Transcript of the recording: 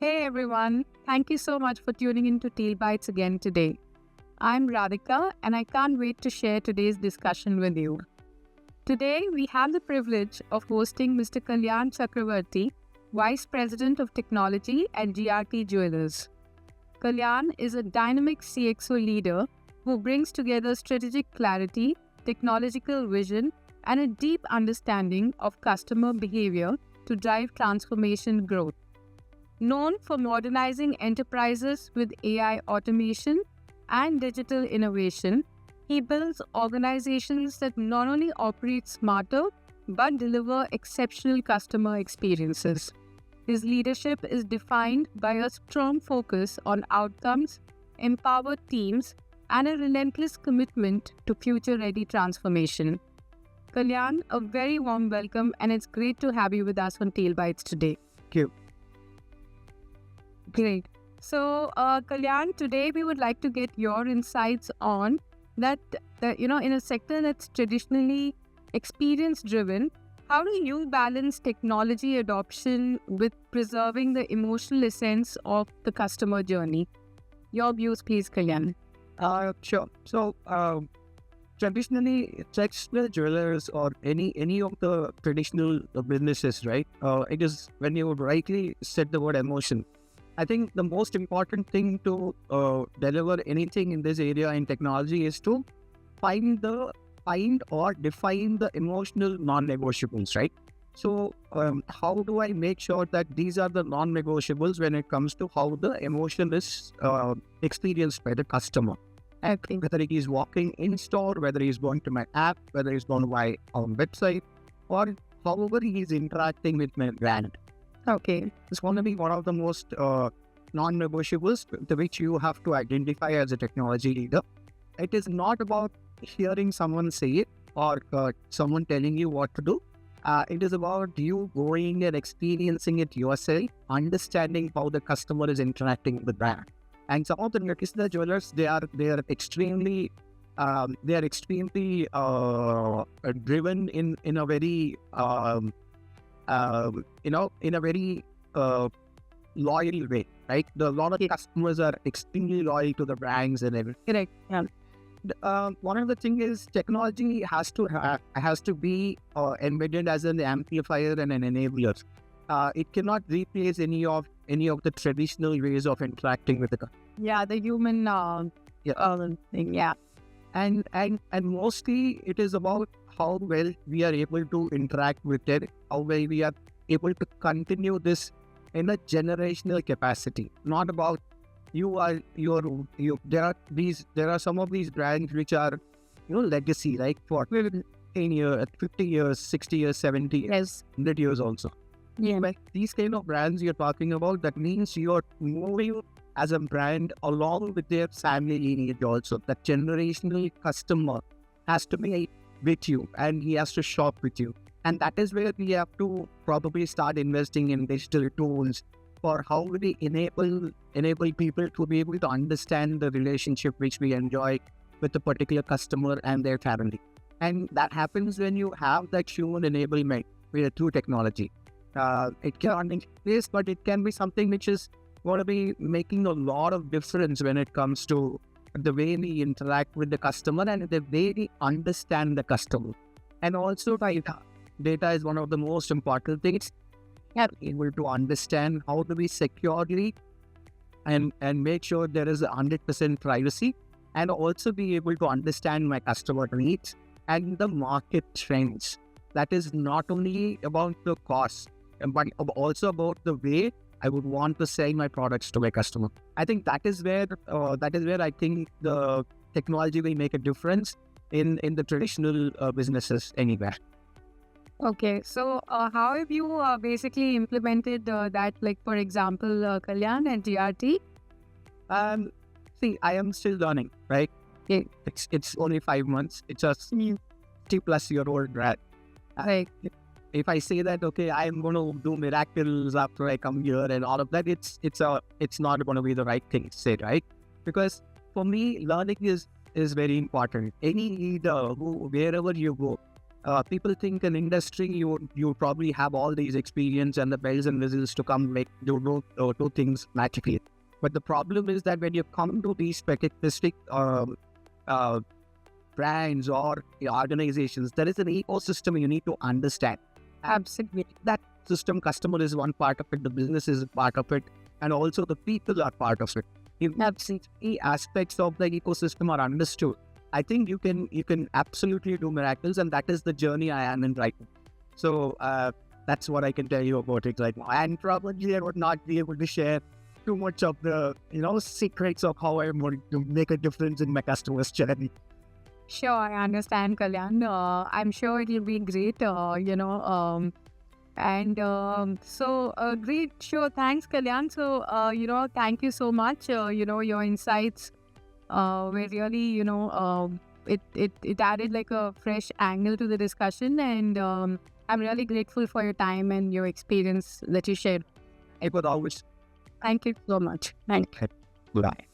Hey everyone, thank you so much for tuning into Teal Bytes again today. I'm Radhika and I can't wait to share today's discussion with you. Today we have the privilege of hosting Mr. Chakravarthy, Vice President of Technology at GRT Jewellers. Kalyan is a dynamic CXO leader who brings together strategic clarity, technological vision, and a deep understanding of customer behavior to drive transformation growth. Known for modernizing enterprises with AI automation and digital innovation, he builds organizations that not only operate smarter but deliver exceptional customer experiences. His leadership is defined by a strong focus on outcomes, empowered teams, and a relentless commitment to future-ready transformation. Kalyan, a very warm welcome, and it's great to have you with us on Teal Bytes today. Thank you. Great. So, Kalyan, today we would like to get your insights on that, in a sector that's traditionally experience-driven, how do you balance technology adoption with preserving the emotional essence of the customer journey? Your views, please, Kalyan. Sure. So, traditional jewelers or any of the traditional businesses, right? It is when you rightly said the word emotion. I think the most important thing to deliver anything in this area in technology is to find or define the emotional non-negotiables, right? So how do I make sure that these are the non-negotiables when it comes to how the emotion is experienced by the customer? Okay. Whether it is walking in store, whether he is going to my app, whether he's going to my website, or however he is interacting with my brand. Okay. It's going to be one of the most non-negotiables which you have to identify as a technology leader. It is not about hearing someone say it or someone telling you what to do. It is about you going and experiencing it yourself, understanding how the customer is interacting with the brand. And some of the traditional jewelers, they are extremely driven in a very in a very loyal way, right? A lot of customers are extremely loyal to the brands and everything. Correct. Yeah. One of the things is technology has to be embedded as an amplifier and an enabler. It cannot replace any of the traditional ways of interacting with the customer. Yeah, the human thing. Yeah. And mostly it is about how well we are able to interact with it, how well we are able to continue this in a generational capacity. Not about there are some of these brands which are legacy, like for 10 years, 50 years, 60 years, 70 years, Yes. 100 years also. Yeah. But these kind of brands you're talking about, that means you're moving as a brand along with their family lineage also. That generational customer has to be with you and he has to shop with you. And that is where we have to probably start investing in digital tools for how we enable people to be able to understand the relationship which we enjoy with a particular customer and their family. And that happens when you have that human enablement through technology. It cannot be place, but it can be something which is going to be making a lot of difference when it comes to the way we interact with the customer and the way we understand the customer. And also data. Data is one of the most important things. Able to understand how do we securely and make sure there is 100% privacy, and also be able to understand my customer needs and the market trends. That is not only about the cost, but also about the way I would want to sell my products to my customer. I think that is where I think the technology will make a difference in the traditional businesses anywhere. Okay, so how have you basically implemented that, like, for example, Kalyan and GRT? See, I am still learning, right? Yeah. It's only 5 months. It's a 50-plus-year-old brand. Right. If I say that, okay, I am going to do miracles after I come here and all of that, it's not going to be the right thing to say, right? Because for me, learning is very important. Any leader wherever you go, People think in industry you probably have all these experience and the bells and whistles to come make do things magically. But the problem is that when you come to these specific brands or organizations, there is an ecosystem you need to understand. Absolutely. That system, customer is one part of it, the business is part of it, and also the people are part of it. If key aspects of the ecosystem are understood, I think you can absolutely do miracles, and that is the journey I am in right now. So that's what I can tell you about it right now. And probably I would not be able to share too much of the secrets of how I'm going to make a difference in my customer's journey. Sure, I understand, Kalyan. I'm sure it will be great, great. Sure, thanks, Kalyan. So, thank you so much. Your insights were really, it added like a fresh angle to the discussion. And I'm really grateful for your time and your experience that you shared. It was always. Thank you so much. Thank you. Bye.